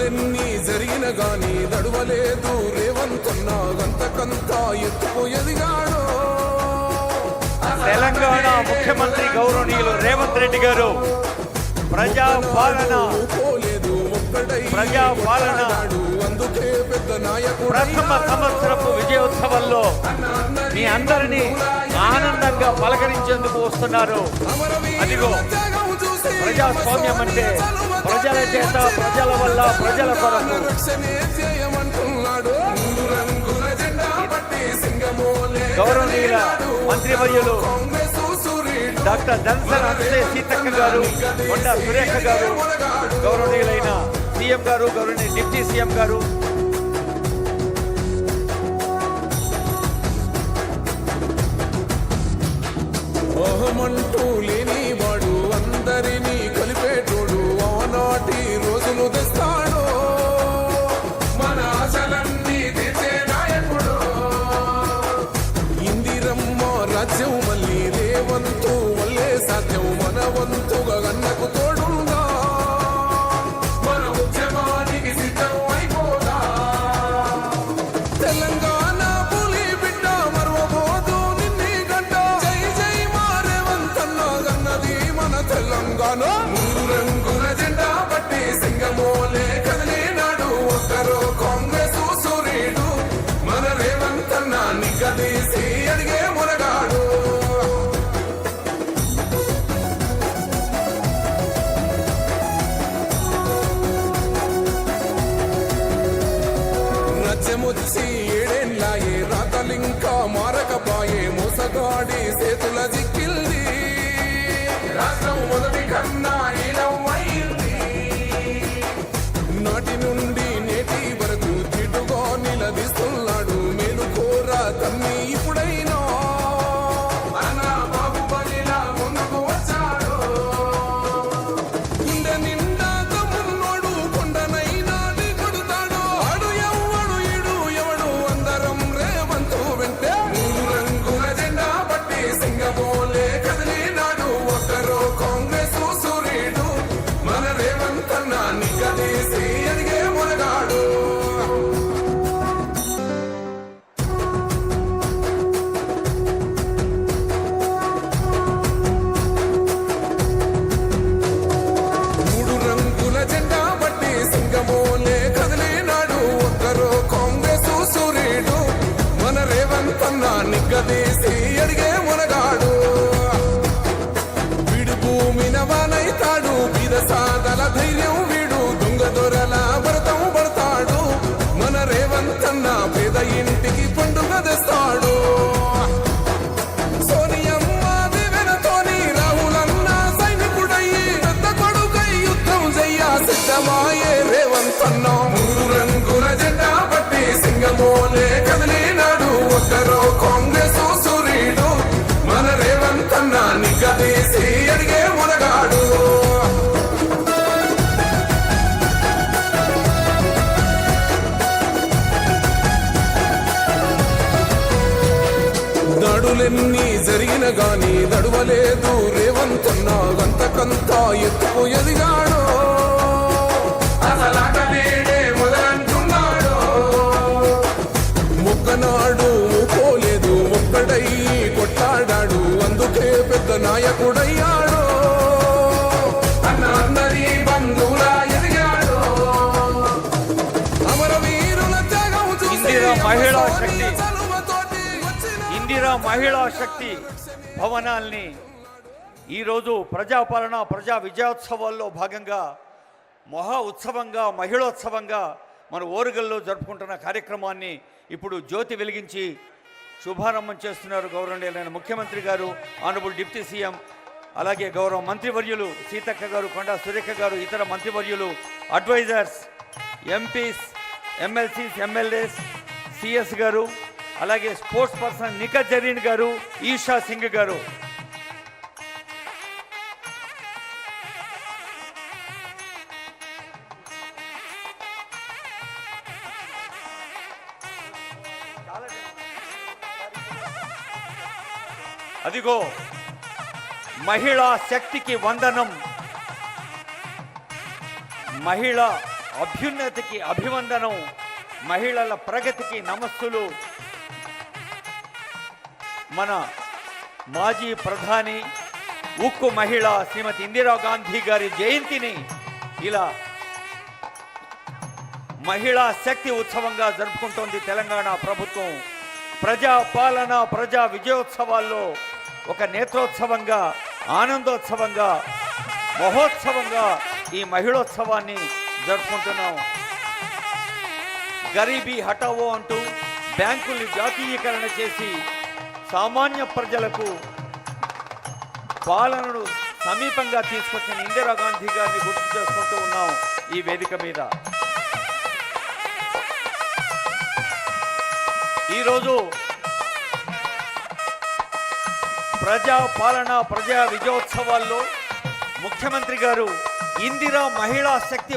దాడులెన్ని జరిగిన గాని దడువలేదు రేవంతన్న గంతకంతా ఎత్తుకు ఎదిగాడు. తెలంగాణ ముఖ్యమంత్రి గౌరవనీయులు రేవంత్ రెడ్డి గారు ప్రజాపాలన అందుకే పెద్ద నాయకుడు. ప్రథమ సంవత్సరపు విజయోత్సవంలో మీ అందరినీ ఆనందంగా పలకరించేందుకు వస్తున్నారు. అదిగో ప్రజాస్వామ్యం అంటే ప్రజల చేత, ప్రజల వల్ల, ప్రజల కొరకు. గౌరవనీయుల మంత్రివర్యులు డాక్టర్ ధన్సన్ అంతే సీతక్క గారు, కొండా సురేఖ గారు, గౌరవనీయులైన సీఎం గారు, గౌరవనీయ డిప్యూటీ సీఎం గారు, ఓహమంటూ లేని వాడు అందరినీ కలిపేటోడు ఆనాటి రోజులు తెస్తాడు. మన ఆశలన్నీ తెచ్చే నాయకుడు. ఇందిరమ్మ రాజ్యం మళ్ళీ రేవంతు వల్లే సాధ్యం. మన వంతుగా గన్నకు తోడుందా, మన ఉద్యమానికి సిద్ధం అయిపోదా. తెలంగాణ పులి బిడ్డ మరవబోదు నిన్ని గంట. జై జై మా రేవంతన్న గన్నది మన తెలంగాణ. మూడు రంగుల జెండా పట్టి సింగమోలే కదిలినాడు. ఒక్కరో కాంగ్రెస్ సూర్యుడు. మన రేవంతన్న నిగ్గదీసి అడిగే మునగాడు. రాజ్యమొచ్చి ఏడేళ్ళాయే రాతలింకా మారకపాయే. మోసగాడి చేతుల జిక్కిల్ది రాష్ట్రం మొదటి కన్నా ఈలమైంది. నాటి నుండి నేటి వరకు తిటుగా నిలదీస్తున్నాడు. మేలు కోర తమ్మి ఇప్పుడైనా అన్న బాహుబలిలా ముందుకు వచ్చాడు. గుండె నిండా తమ్మున్నోడు కొండనైనా కొడుతాడు. ఆడు ఎవడు ఈడు ఎవడు అందరం రేవంతు వెంటే. మూడు రంగుల జెండా పట్టి సింగమోలే కదిలినాడు. ఒక్కరో కాంగ్రెస్ సూర్యుడు. మన రేవంతన్న నిగ్గదీసి అడిగే మునగాడు. మూడు రంగుల జెండా పట్టి సింగమోలే కదిలినాడు. ఒక్కరో కాంగ్రెస్ సూర్యుడు. మన రేవంతన్న నిగ్గదీసి అడిగే మునగాడు. వీడు భూమిన వానైతాడు. బీద సాదల ధైర్యం వీడు. దొంగ దొరల భరతం పడతాడు. మన రేవంతన్న పేద ఇంటికి పండుగ తెస్తాడు. సోనియమ్మ దివెనతోని రాహులన్న సైనికుడయ్యి పెద్ద కొడుకై యుద్ధం చెయ్య సిద్ధమాయే రేవంతన్న. మూడు రంగుల జెండా పట్టి సింగమోలే కదిలినాడు. ఒక్కరో కాంగ్రెస్ సూర్యుడు. మన రేవంతన్న నిగ్గదీసి అడిగే మునగాడు. దాడులెన్ని జరిగిన గాని దడువలేదు రేవంతన్న గంతకంతా ఎత్తుకు ఎదిగాడు. అసలాటలేడే మొదలంటున్నాడు. మొక్కనాడు పోలేదు ఒక్కడై కొట్లాడాడు. అందుకే పెద్ద నాయకుడయ్యాడు. అన్న అందరి బంధువులా ఎదిగాడు. అమరవీరుల త్యాగం చూసి ఇందిరా మహిళా శక్తి, ఇందిరా మహిళా శక్తి భవనాల్ని ఈరోజు ప్రజాపాలన ప్రజా విజయోత్సవాల్లో భాగంగా మహా ఉత్సవంగా, మహిళోత్సవంగా మన ఓరుగల్లో జరుపుకుంటున్న కార్యక్రమాన్ని ఇప్పుడు జ్యోతి వెలిగించి శుభారంభం చేస్తున్నారు గౌరవనీయులైన ముఖ్యమంత్రి గారు, ఆనరబుల్ డిప్యూటీ సీఎం, అలాగే గౌరవ మంత్రివర్యులు సీతక్క గారు, కొండా సురేఖ గారు, ఇతర మంత్రివర్యులు, advisers, MPs, MLCs, MLAs, CS garu, అలాగే స్పోర్ట్స్ పర్సన్ నిఖత్ జరీన్ గారు, ఈషా సింగ్ గారు. అదిగో మహిళా శక్తికి వందనం, మహిళ అభ్యున్నతికి అభివందనం, మహిళల ప్రగతికి నమస్సులు. మన మాజీ ప్రధాని ఉక్కు మహిళ శ్రీమతి ఇందిరాగాంధీ గారి జయంతిని ఇలా మహిళా శక్తి ఉత్సవంగా జరుపుకుంటోంది తెలంగాణ ప్రభుత్వం. ప్రజా పాలన, ప్రజా విజయోత్సవాల్లో ఒక నేత్రోత్సవంగా, ఆనందోత్సవంగా, మహోత్సవంగా ఈ మహిళోత్సవాన్ని జరుపుకుంటున్నాం. గరీబీ హటావో అంటూ బ్యాంకుల్ని జాతీయీకరణ చేసి సామాన్య ప్రజలకు పాలనను సమీపంగా తీసుకొచ్చిన ఇందిరాగాంధీ గారిని గుర్తు చేసుకుంటూ ఉన్నాం ఈ వేదిక మీద. ఈరోజు ప్రజా పాలన, ప్రజా విజయోత్సవాల్లో ముఖ్యమంత్రి గారు ఇందిరా మహిళా శక్తి